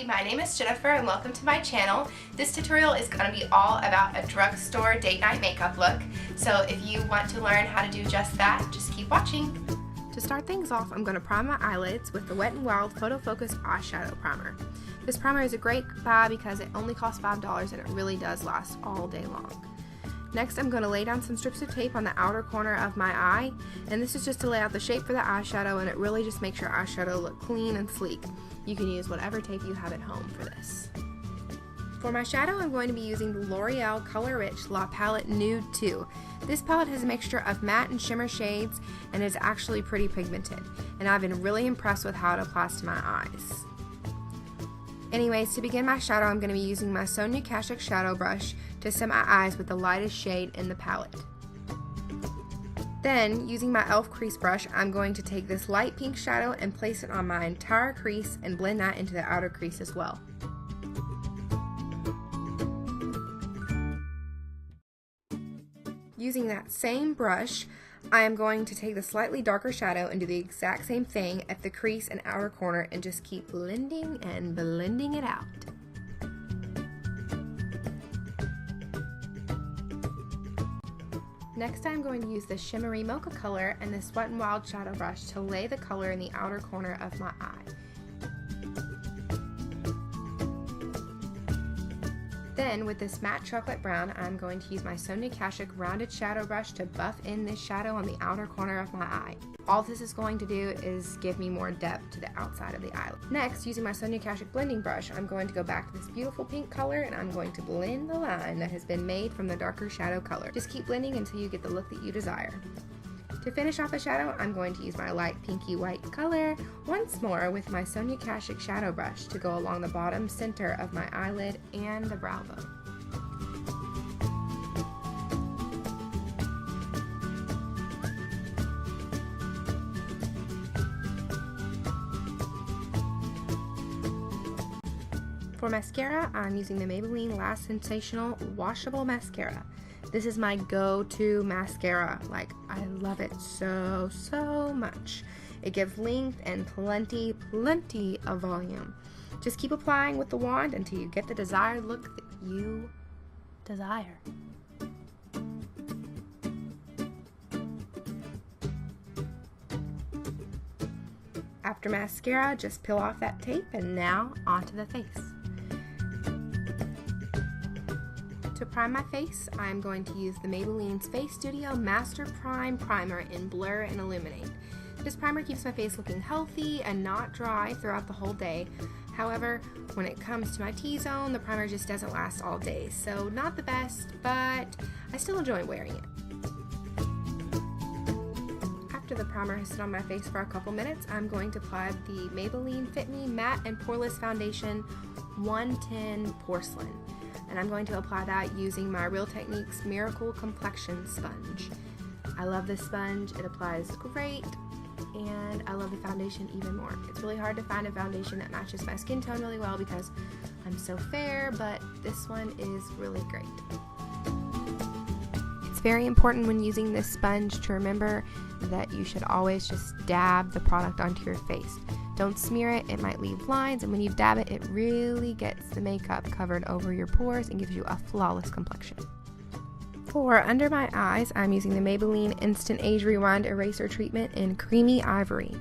my name is Jennifer and welcome to my channel. This tutorial is going to be all about a drugstore date night makeup look. So if you want to learn how to do just that, just keep watching. To start things off, I'm going to prime my eyelids with the Wet n Wild Photo Focus Eyeshadow Primer. This primer is a great buy because it only costs $5 and it really does last all day long. Next, I'm going to lay down some strips of tape on the outer corner of my eye, and this is just to lay out the shape for the eyeshadow, and it really just makes your eyeshadow look clean and sleek. You can use whatever tape you have at home for this. For my shadow, I'm going to be using the L'Oreal Color Rich La Palette Nude 2. This palette has a mixture of matte and shimmer shades and is actually pretty pigmented, and I've been really impressed with how it applies to my eyes. Anyways, to begin my shadow, I'm going to be using my Sonia Kashuk shadow brush to set my eyes with the lightest shade in the palette. Then, using my e.l.f. crease brush, I'm going to take this light pink shadow and place it on my entire crease and blend that into the outer crease as well. Using that same brush, I am going to take the slightly darker shadow and do the exact same thing at the crease and outer corner and just keep blending and blending it out. Next, I'm going to use the shimmery mocha color and this Wet n Wild shadow brush to lay the color in the outer corner of my eye. Then, with this matte chocolate brown, I'm going to use my Sonia Kashuk rounded shadow brush to buff in this shadow on the outer corner of my eye. All this is going to do is give me more depth to the outside of the eyelid. Next, using my Sonia Kashuk blending brush, I'm going to go back to this beautiful pink color and I'm going to blend the line that has been made from the darker shadow color. Just keep blending until you get the look that you desire. To finish off the shadow, I'm going to use my light pinky white color once more with my Sonia Kashuk shadow brush to go along the bottom center of my eyelid and the brow bone. For mascara, I'm using the Maybelline Lash Sensational Washable Mascara. This is my go-to mascara. Like, I love it so much. It gives length and plenty of volume. Just keep applying with the wand until you get the desired look that you desire. After mascara, just peel off that tape and now onto the face. To prime my face, I'm going to use the Maybelline's Face Studio Master Prime Primer in Blur and Illuminate. This primer keeps my face looking healthy and not dry throughout the whole day. However, when it comes to my T-zone, the primer just doesn't last all day. So not the best, but I still enjoy wearing it. After the primer has sit on my face for a couple minutes, I'm going to apply the Maybelline Fit Me Matte and Poreless Foundation 110 Porcelain. And I'm going to apply that using my Real Techniques Miracle Complexion Sponge. I love this sponge, it applies great, and I love the foundation even more. It's really hard to find a foundation that matches my skin tone really well because I'm so fair, but this one is really great. It's very important when using this sponge to remember that you should always just dab the product onto your face. Don't smear it, it might leave lines, and when you dab it, it really gets the makeup covered over your pores and gives you a flawless complexion. For under my eyes, I'm using the Maybelline Instant Age Rewind Eraser Treatment in Creamy Ivory.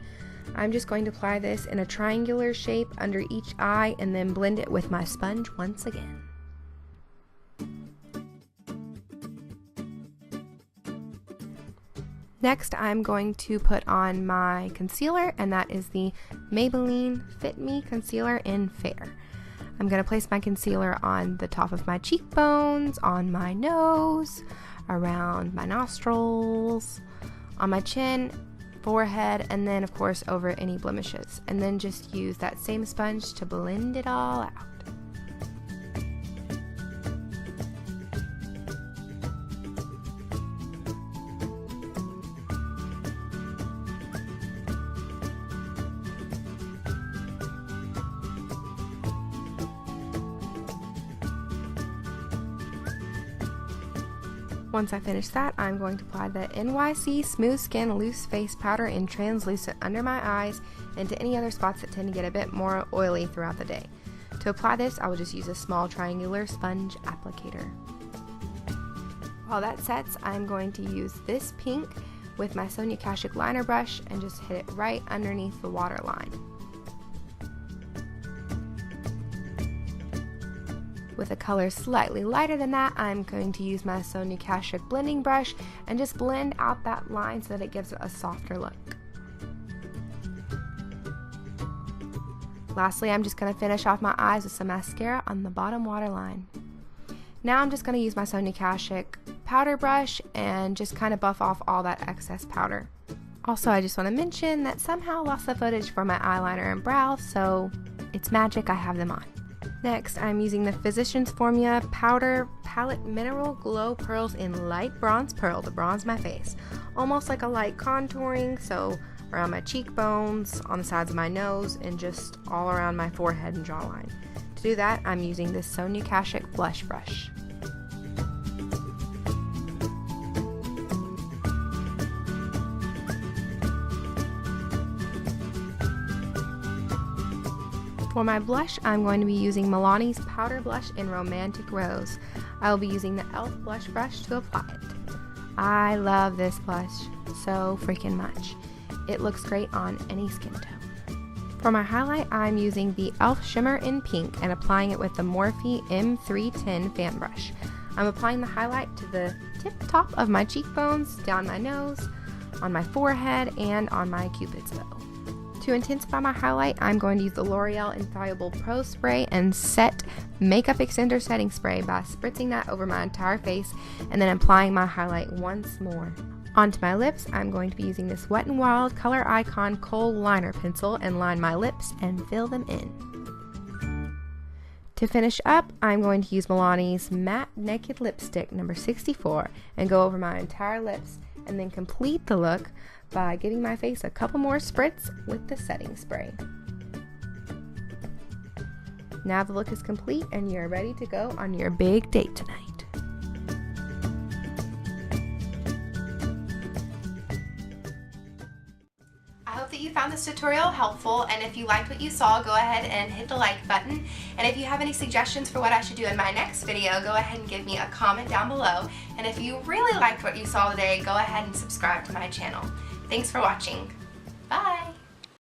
I'm just going to apply this in a triangular shape under each eye and then blend it with my sponge once again. Next, I'm going to put on my concealer, and that is the Maybelline Fit Me Concealer in Fair. I'm going to place my concealer on the top of my cheekbones, on my nose, around my nostrils, on my chin, forehead, and then of course over any blemishes. And then just use that same sponge to blend it all out. Once I finish that, I'm going to apply the NYC Smooth Skin Loose Face Powder in translucent under my eyes and to any other spots that tend to get a bit more oily throughout the day. To apply this, I will just use a small triangular sponge applicator. While that sets, I'm going to use this pink with my Sonia Kashuk liner brush and just hit it right underneath the waterline. With a color slightly lighter than that, I'm going to use my Sonia Kashuk blending brush and just blend out that line so that it gives it a softer look. Lastly, I'm just going to finish off my eyes with some mascara on the bottom waterline. Now I'm just going to use my Sonia Kashuk powder brush and just kind of buff off all that excess powder. Also, I just want to mention that somehow I lost the footage for my eyeliner and brows, so it's magic, I have them on. Next, I'm using the Physicians Formula Powder Palette Mineral Glow Pearls in Light Bronze Pearl to bronze my face. Almost like a light contouring, so around my cheekbones, on the sides of my nose, and just all around my forehead and jawline. To do that, I'm using this Sonia Kashuk blush brush. For my blush, I'm going to be using Milani's Powder Blush in Romantic Rose. I will be using the e.l.f. blush brush to apply it. I love this blush so freaking much. It looks great on any skin tone. For my highlight, I'm using the e.l.f. Shimmer in Pink and applying it with the Morphe M310 fan brush. I'm applying the highlight to the tip top of my cheekbones, down my nose, on my forehead, and on my cupid's bow. To intensify my highlight, I'm going to use the L'Oreal Infallible Pro Spray and Set Makeup Extender Setting Spray by spritzing that over my entire face and then applying my highlight once more. Onto my lips, I'm going to be using this Wet n Wild Color Icon Kohl Liner Pencil and line my lips and fill them in. To finish up, I'm going to use Milani's Matte Naked Lipstick number 64 and go over my entire lips and then complete the look by giving my face a couple more spritz with the setting spray. Now the look is complete and you're ready to go on your big date tonight. I hope that you found this tutorial helpful, and if you liked what you saw, go ahead and hit the like button. And if you have any suggestions for what I should do in my next video, go ahead and give me a comment down below. And if you really liked what you saw today, go ahead and subscribe to my channel. Thanks for watching. Bye!